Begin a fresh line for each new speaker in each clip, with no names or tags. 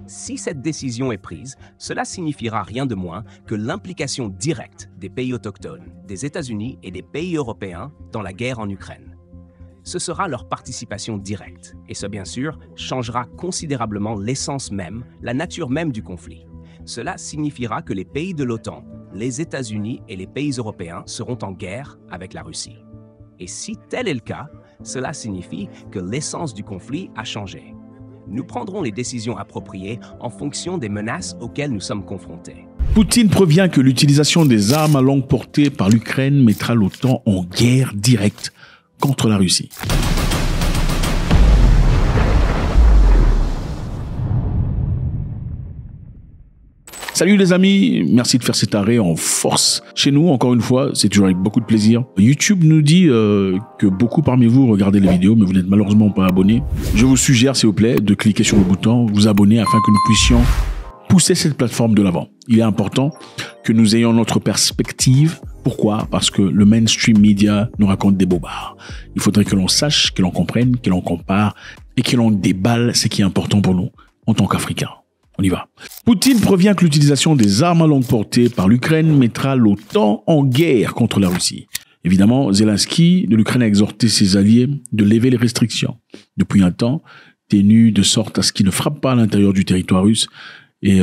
Si cette décision est prise, cela signifiera rien de moins que l'implication directe des pays autochtones, des États-Unis et des pays européens dans la guerre en Ukraine. Ce sera leur participation directe, et ce, bien sûr, changera considérablement l'essence même, la nature même du conflit. Cela signifiera que les pays de l'OTAN, les États-Unis et les pays européens seront en guerre avec la Russie. Et si tel est le cas, cela signifie que l'essence du conflit a changé. Nous prendrons les décisions appropriées en fonction des menaces auxquelles nous sommes confrontés.
Poutine prévient que l'utilisation des armes à longue portée par l'Ukraine mettra l'OTAN en guerre directe contre la Russie. Salut les amis, merci de faire cet arrêt en force. Chez nous, encore une fois, c'est toujours avec beaucoup de plaisir. YouTube nous dit que beaucoup parmi vous regardez les vidéos, mais vous n'êtes malheureusement pas abonnés. Je vous suggère, s'il vous plaît, de cliquer sur le bouton « Vous abonner » afin que nous puissions pousser cette plateforme de l'avant. Il est important que nous ayons notre perspective. Pourquoi? Parce que le mainstream media nous raconte des bobards. Il faudrait que l'on sache, que l'on comprenne, que l'on compare et que l'on déballe ce qui est important pour nous en tant qu'Africains. On y va. Poutine prévient que l'utilisation des armes à longue portée par l'Ukraine mettra l'OTAN en guerre contre la Russie. Évidemment, Zelensky de l'Ukraine a exhorté ses alliés de lever les restrictions. Depuis un temps, tenu de sorte à ce qu'ils ne frappent pas à l'intérieur du territoire russe. Et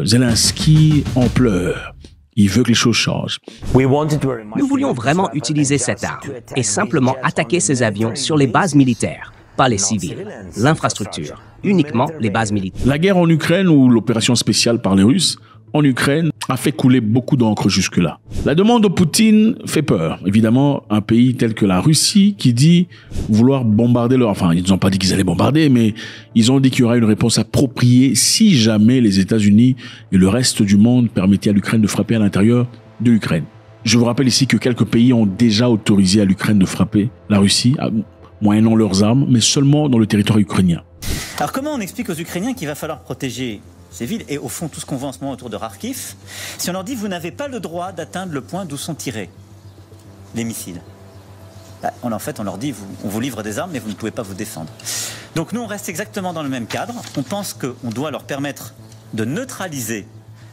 Zelensky en pleure. Il veut que les choses changent.
Nous voulions vraiment utiliser cette arme et simplement attaquer ces avions sur les bases militaires, pas les civils, l'infrastructure, uniquement les bases militaires.
La guerre en Ukraine ou l'opération spéciale par les Russes en Ukraine a fait couler beaucoup d'encre jusque-là. La demande de Poutine fait peur. Évidemment, un pays tel que la Russie qui dit vouloir bombarder leur... Enfin, ils n'ont pas dit qu'ils allaient bombarder, mais ils ont dit qu'il y aura une réponse appropriée si jamais les États-Unis et le reste du monde permettaient à l'Ukraine de frapper à l'intérieur de l'Ukraine. Je vous rappelle ici que quelques pays ont déjà autorisé à l'Ukraine de frapper la Russie, moyennant leurs armes, mais seulement dans le territoire ukrainien.
Alors comment on explique aux Ukrainiens qu'il va falloir protéger ces villes et au fond tout ce qu'on voit en ce moment autour de Kharkiv, si on leur dit vous n'avez pas le droit d'atteindre le point d'où sont tirés les missiles? En fait, on leur dit on vous livre des armes mais vous ne pouvez pas vous défendre. Donc nous on reste exactement dans le même cadre. On pense qu'on doit leur permettre de neutraliser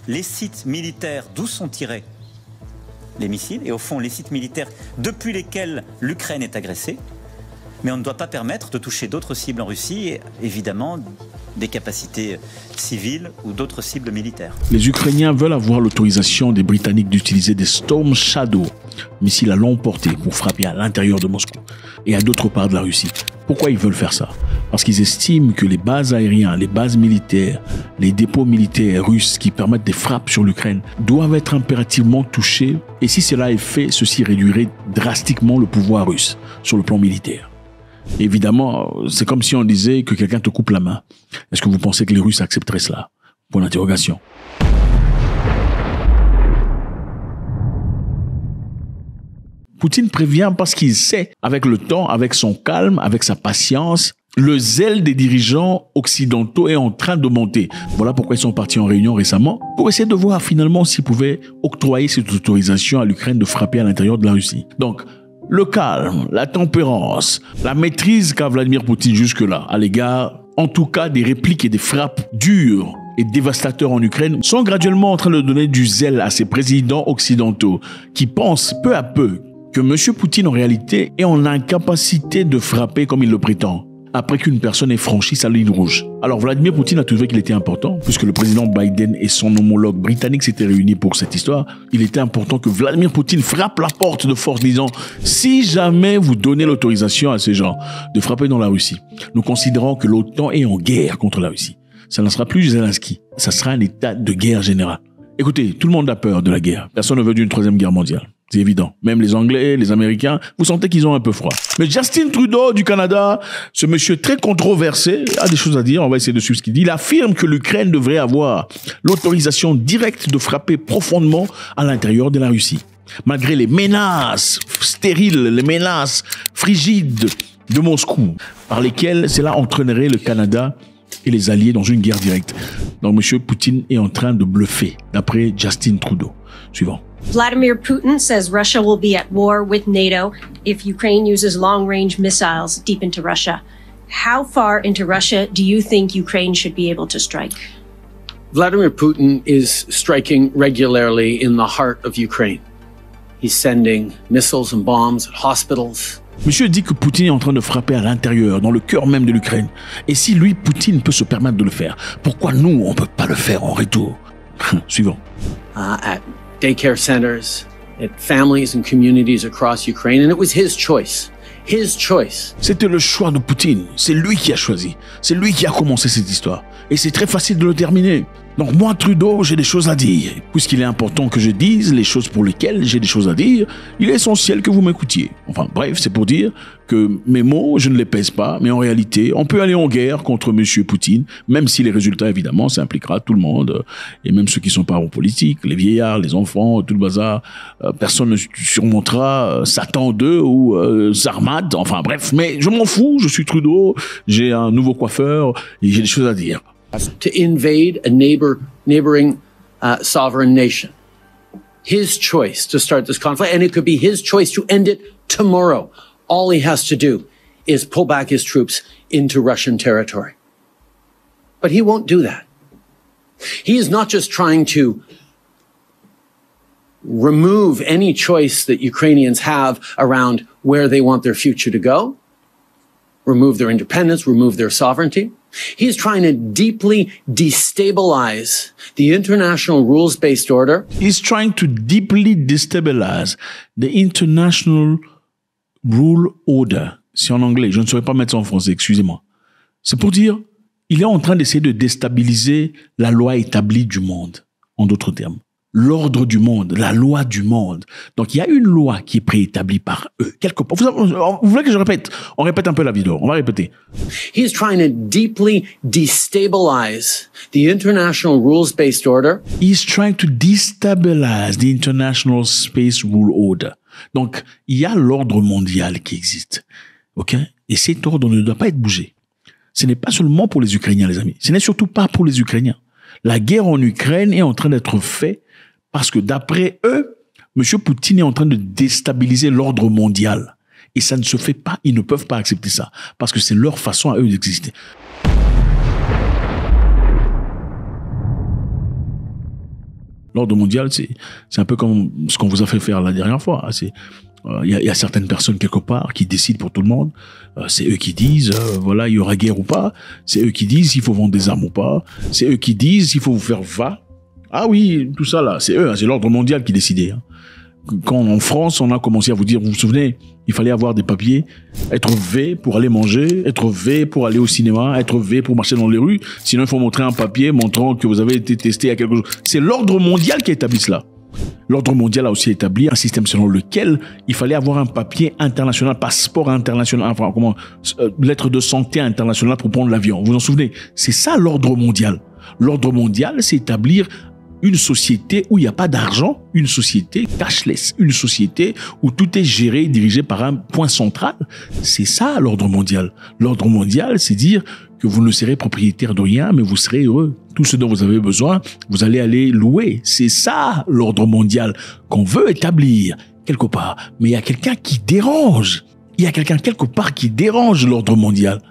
les sites militaires d'où sont tirés les missiles et au fond les sites militaires depuis lesquels l'Ukraine est agressée. Mais on ne doit pas permettre de toucher d'autres cibles en Russie et évidemment des capacités civiles ou d'autres cibles militaires.
Les Ukrainiens veulent avoir l'autorisation des Britanniques d'utiliser des Storm Shadow, missiles à longue portée, pour frapper à l'intérieur de Moscou et à d'autres parts de la Russie. Pourquoi ils veulent faire ça? Parce qu'ils estiment que les bases aériennes, les bases militaires, les dépôts militaires russes qui permettent des frappes sur l'Ukraine doivent être impérativement touchés. Et si cela est fait, ceci réduirait drastiquement le pouvoir russe sur le plan militaire. Évidemment, c'est comme si on disait que quelqu'un te coupe la main. Est-ce que vous pensez que les Russes accepteraient cela? Point d'interrogation. Poutine prévient parce qu'il sait, avec le temps, avec son calme, avec sa patience, le zèle des dirigeants occidentaux est en train de monter. Voilà pourquoi ils sont partis en réunion récemment, pour essayer de voir finalement s'ils pouvaient octroyer cette autorisation à l'Ukraine de frapper à l'intérieur de la Russie. Donc, le calme, la tempérance, la maîtrise qu'a Vladimir Poutine jusque-là à l'égard, en tout cas des répliques et des frappes dures et dévastateurs en Ukraine, sont graduellement en train de donner du zèle à ces présidents occidentaux qui pensent peu à peu que M. Poutine en réalité est en incapacité de frapper comme il le prétend, après qu'une personne ait franchi sa ligne rouge. Alors Vladimir Poutine a trouvé qu'il était important, puisque le président Biden et son homologue britannique s'étaient réunis pour cette histoire. Il était important que Vladimir Poutine frappe la porte de force, disant « Si jamais vous donnez l'autorisation à ces gens de frapper dans la Russie, nous considérons que l'OTAN est en guerre contre la Russie. Ça ne sera plus Zelensky, ça sera un état de guerre générale. » Écoutez, tout le monde a peur de la guerre. Personne ne veut d'une troisième guerre mondiale. C'est évident. Même les Anglais, les Américains, vous sentez qu'ils ont un peu froid. Mais Justin Trudeau du Canada, ce monsieur très controversé, a des choses à dire. On va essayer de suivre ce qu'il dit. Il affirme que l'Ukraine devrait avoir l'autorisation directe de frapper profondément à l'intérieur de la Russie. Malgré les menaces stériles, les menaces frigides de Moscou, par lesquelles cela entraînerait le Canada et les alliés dans une guerre directe. Donc, M. Poutine est en train de bluffer, d'après Justin Trudeau. Suivant.
Vladimir Putin says Russia will be at war with NATO if Ukraine uses long-range missiles deep into Russia. how far into Russia do you think Ukraine should be able to strike?
Vladimir Putin is striking regularly in the heart of Ukraine. He's sending missiles and bombs at hospitals.
Monsieur dit que Poutine est en train de frapper à l'intérieur, dans le cœur même de l'Ukraine. Et si lui, Poutine, peut se permettre de le faire, pourquoi nous, on ne peut pas le faire en retour? Suivant.
At daycare centers, at families and communities across Ukraine, and it was his choice. His choice.
C'était le choix de Poutine. C'est lui qui a choisi. C'est lui qui a commencé cette histoire. Et c'est très facile de le terminer. Donc moi, Trudeau, j'ai des choses à dire. Puisqu'il est important que je dise les choses pour lesquelles j'ai des choses à dire, il est essentiel que vous m'écoutiez. Enfin bref, c'est pour dire que mes mots, je ne les pèse pas, mais en réalité, on peut aller en guerre contre Monsieur Poutine, même si les résultats, évidemment, ça impliquera tout le monde, et même ceux qui sont pas en politique, les vieillards, les enfants, tout le bazar. Personne ne surmontera Satan 2 ou Zarmad, enfin bref, mais je m'en fous, je suis Trudeau, j'ai un nouveau coiffeur, et j'ai des choses à dire.
To invade a neighboring sovereign nation. His choice to start this conflict, and it could be his choice to end it tomorrow. All he has to do is pull back his troops into Russian territory. But he won't do that. He is not just trying to remove any choice that Ukrainians have around where they want their future to go, remove their independence, remove their sovereignty. He's trying to deeply destabilize the international rules-based order.
He's trying to deeply destabilize the international rule order. C'est en anglais, je ne saurais pas mettre ça en français, excusez-moi. C'est pour dire, il est en train d'essayer de déstabiliser la loi établie du monde, en d'autres termes. L'ordre du monde, la loi du monde. Donc, il y a une loi qui est préétablie par eux, quelque part. Vous voulez que je répète? On répète un peu la vidéo. On va répéter.
He's trying to deeply destabilize the international rules-based order.
He's trying to destabilize the international space rule order. Donc, il y a l'ordre mondial qui existe. OK? Et cet ordre ne doit pas être bougé. Ce n'est pas seulement pour les Ukrainiens, les amis. Ce n'est surtout pas pour les Ukrainiens. La guerre en Ukraine est en train d'être faite parce que d'après eux, M. Poutine est en train de déstabiliser l'ordre mondial. Et ça ne se fait pas, ils ne peuvent pas accepter ça. Parce que c'est leur façon à eux d'exister. L'ordre mondial, c'est un peu comme ce qu'on vous a fait faire la dernière fois. Il y a certaines personnes quelque part qui décident pour tout le monde. C'est eux qui disent, voilà, il y aura guerre ou pas. C'est eux qui disent s'il faut vendre des armes ou pas. C'est eux qui disent s'il faut vous faire va. Ah oui, tout ça là, c'est eux, hein, c'est l'ordre mondial qui décidait. Hein. Quand en France, on a commencé à vous dire, vous vous souvenez, il fallait avoir des papiers, être V pour aller manger, être V pour aller au cinéma, être V pour marcher dans les rues. Sinon, il faut montrer un papier montrant que vous avez été testé à quelque chose. C'est l'ordre mondial qui a établi cela. L'ordre mondial a aussi établi un système selon lequel il fallait avoir un papier international, passeport international, enfin, lettre de santé internationale pour prendre l'avion. Vous vous en souvenez? C'est ça l'ordre mondial. L'ordre mondial, c'est établir une société où il n'y a pas d'argent, une société cashless, une société où tout est géré et dirigé par un point central. C'est ça l'ordre mondial. L'ordre mondial, c'est dire que vous ne serez propriétaire de rien, mais vous serez heureux. Tout ce dont vous avez besoin, vous allez aller louer. C'est ça l'ordre mondial qu'on veut établir quelque part. Mais il y a quelqu'un qui dérange. Il y a quelqu'un quelque part qui dérange l'ordre mondial.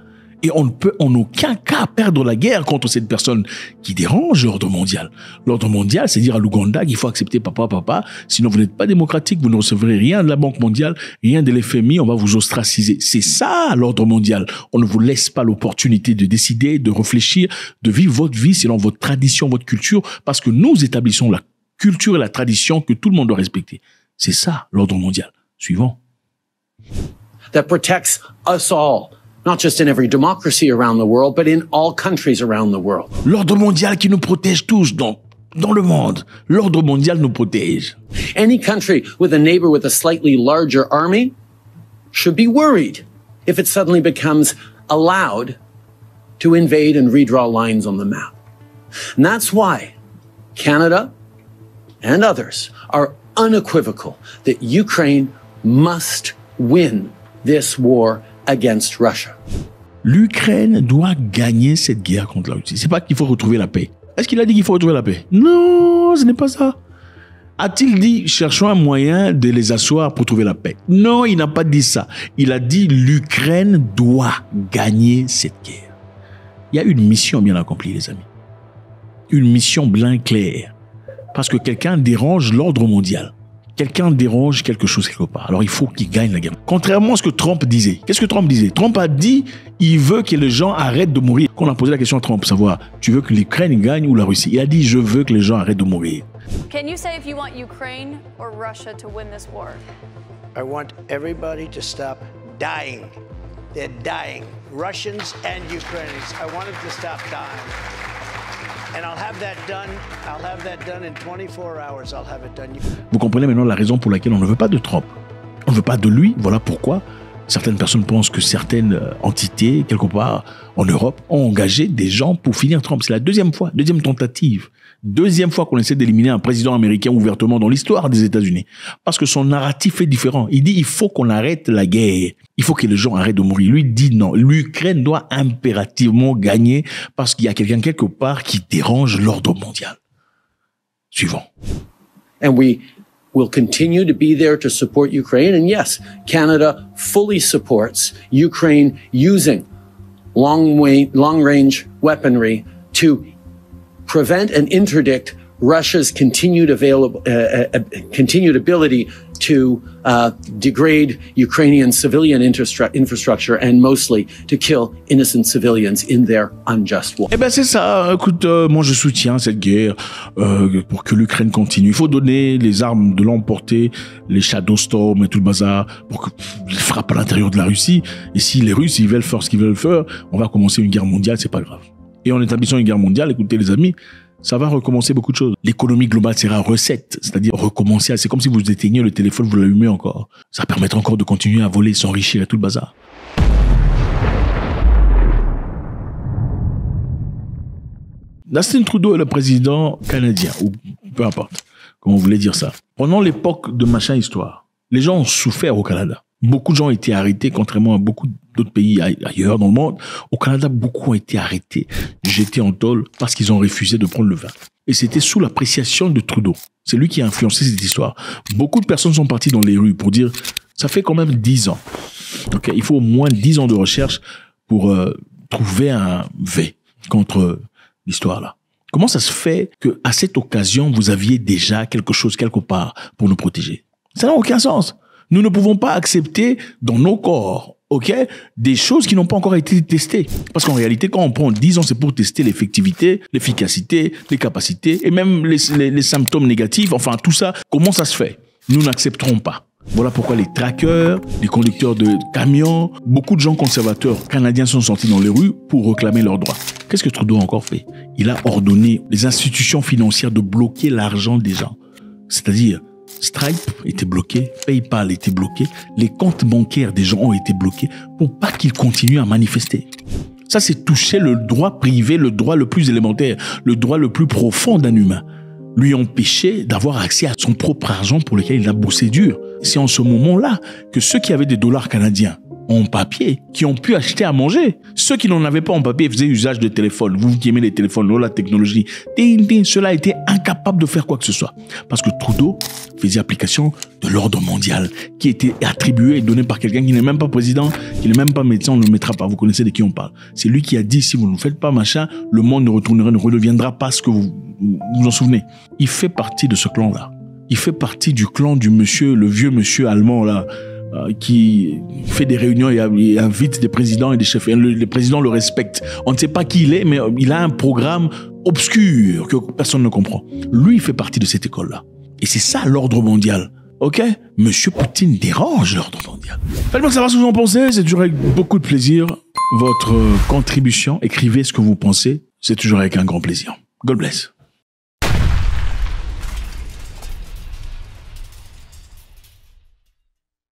Et on ne peut en aucun cas perdre la guerre contre cette personne qui dérange l'ordre mondial. L'ordre mondial, c'est dire à l'Ouganda qu'il faut accepter papa, sinon vous n'êtes pas démocratique, vous ne recevrez rien de la Banque mondiale, rien de l'FMI, on va vous ostraciser. C'est ça l'ordre mondial. On ne vous laisse pas l'opportunité de décider, de réfléchir, de vivre votre vie selon votre tradition, votre culture, parce que nous établissons la culture et la tradition que tout le monde doit respecter. C'est ça l'ordre mondial. Suivant.
That protects us all. Not just in every democracy around the world, but in all countries around the world.
L'ordre mondial qui nous protège tous dans le monde. L'ordre mondial nous protège.
Any country with a neighbor with a slightly larger army should be worried if it suddenly becomes allowed to invade and redraw lines on the map. And that's why Canada and others are unequivocal that Ukraine must win this war against Russia.
L'Ukraine doit gagner cette guerre contre la Russie. C'est pas qu'il faut retrouver la paix. Est-ce qu'il a dit qu'il faut retrouver la paix? Non, ce n'est pas ça. A-t-il dit, cherchons un moyen de les asseoir pour trouver la paix? Non, il n'a pas dit ça. Il a dit, l'Ukraine doit gagner cette guerre. Il y a une mission bien accomplie, les amis. Une mission bien claire. Parce que quelqu'un dérange l'ordre mondial. Quelqu'un dérange quelque chose quelque part. Alors il faut qu'il gagne la guerre. Contrairement à ce que Trump disait. Qu'est-ce que Trump disait? Trump a dit, il veut que les gens arrêtent de mourir. Quand on a posé la question à Trump, savoir, tu veux que l'Ukraine gagne ou la Russie? Il a dit, je veux que les gens arrêtent de mourir.
Can you say if you want Ukraine or Russia to win this war?
I want everybody to stop dying. They're dying. Russians and Ukrainians. I want them to stop dying. And I'll have that done. I'll have that done in 24 hours. I'll have it done.
Vous comprenez maintenant la raison pour laquelle on ne veut pas de Trump. On ne veut pas de lui. Voilà pourquoi certaines personnes pensent que certaines entités, quelque part en Europe, ont engagé des gens pour finir Trump. C'est la deuxième fois, deuxième tentative. Deuxième fois qu'on essaie d'éliminer un président américain ouvertement dans l'histoire des États-Unis. Parce que son narratif est différent. Il dit, il faut qu'on arrête la guerre. Il faut que les gens arrêtent de mourir. Lui dit non. L'Ukraine doit impérativement gagner parce qu'il y a quelqu'un quelque part qui dérange l'ordre mondial. Suivant.
And we will continue to be there to support Ukraine. And yes, Canada fully supports Ukraine using long-range weaponry to prevent and interdict Russia's continued ability to degrade Ukrainian civilian infrastructure and mostly to kill innocent civilians in their unjust war.
Eh ben c'est ça. Écoute, moi je soutiens cette guerre pour que l'Ukraine continue. Il faut donner les armes de l'emporter, les Shadow Storm et tout le bazar pour qu'ils frappent à l'intérieur de la Russie. Et si les Russes ils veulent faire ce qu'ils veulent faire, on va commencer une guerre mondiale, c'est pas grave. Et en établissant une guerre mondiale, écoutez les amis, ça va recommencer beaucoup de choses. L'économie globale sera reset, c'est-à-dire recommencer. C'est comme si vous éteignez le téléphone, vous l'allumez encore. Ça permettra encore de continuer à voler, s'enrichir et tout le bazar. Justin Trudeau est le président canadien, ou peu importe comment vous voulez dire ça. Pendant l'époque de machin histoire, les gens ont souffert au Canada. Beaucoup de gens ont été arrêtés, contrairement à beaucoup d'autres pays ailleurs dans le monde. Au Canada, beaucoup ont été arrêtés, jetés en tôle parce qu'ils ont refusé de prendre le vin. Et c'était sous l'appréciation de Trudeau. C'est lui qui a influencé cette histoire. Beaucoup de personnes sont parties dans les rues pour dire, ça fait quand même 10 ans. Okay, il faut au moins 10 ans de recherche pour trouver un V contre l'histoire là. Comment ça se fait que à cette occasion, vous aviez déjà quelque chose quelque part pour nous protéger? Ça n'a aucun sens. Nous ne pouvons pas accepter dans nos corps, des choses qui n'ont pas encore été testées. Parce qu'en réalité, quand on prend 10 ans, c'est pour tester l'effectivité, l'efficacité, les capacités et même les symptômes négatifs. Enfin, tout ça, comment ça se fait? Nous n'accepterons pas. Voilà pourquoi les trackers, les conducteurs de camions, beaucoup de gens conservateurs canadiens sont sortis dans les rues pour réclamer leurs droits. Qu'est-ce que Trudeau a encore fait? Il a ordonné les institutions financières de bloquer l'argent des gens. C'est-à-dire, Stripe était bloqué, PayPal était bloqué, les comptes bancaires des gens ont été bloqués pour pas qu'ils continuent à manifester. Ça, c'est toucher le droit privé, le droit le plus élémentaire, le droit le plus profond d'un humain. Lui empêcher d'avoir accès à son propre argent pour lequel il a bossé dur. C'est en ce moment-là que ceux qui avaient des dollars canadiens en papier, qui ont pu acheter à manger. Ceux qui n'en avaient pas en papier faisaient usage de téléphone. Vous qui aimez les téléphones, la technologie, cela était incapable de faire quoi que ce soit. Parce que Trudeau faisait application de l'ordre mondial qui était attribué et donné par quelqu'un qui n'est même pas président, qui n'est même pas médecin, on ne le mettra pas. Vous connaissez de qui on parle. C'est lui qui a dit, si vous ne faites pas machin, le monde ne redeviendra pas ce que vous en souvenez. Il fait partie de ce clan-là. Il fait partie du clan du monsieur, le vieux monsieur allemand là, qui fait des réunions et invite des présidents et des chefs. Et les présidents le respectent. On ne sait pas qui il est, mais il a un programme obscur que personne ne comprend. Lui, il fait partie de cette école-là. Et c'est ça l'ordre mondial. Monsieur Poutine dérange l'ordre mondial. Faites-moi savoir ce que vous en pensez. C'est toujours avec beaucoup de plaisir. Votre contribution, écrivez ce que vous pensez. C'est toujours avec un grand plaisir. God bless.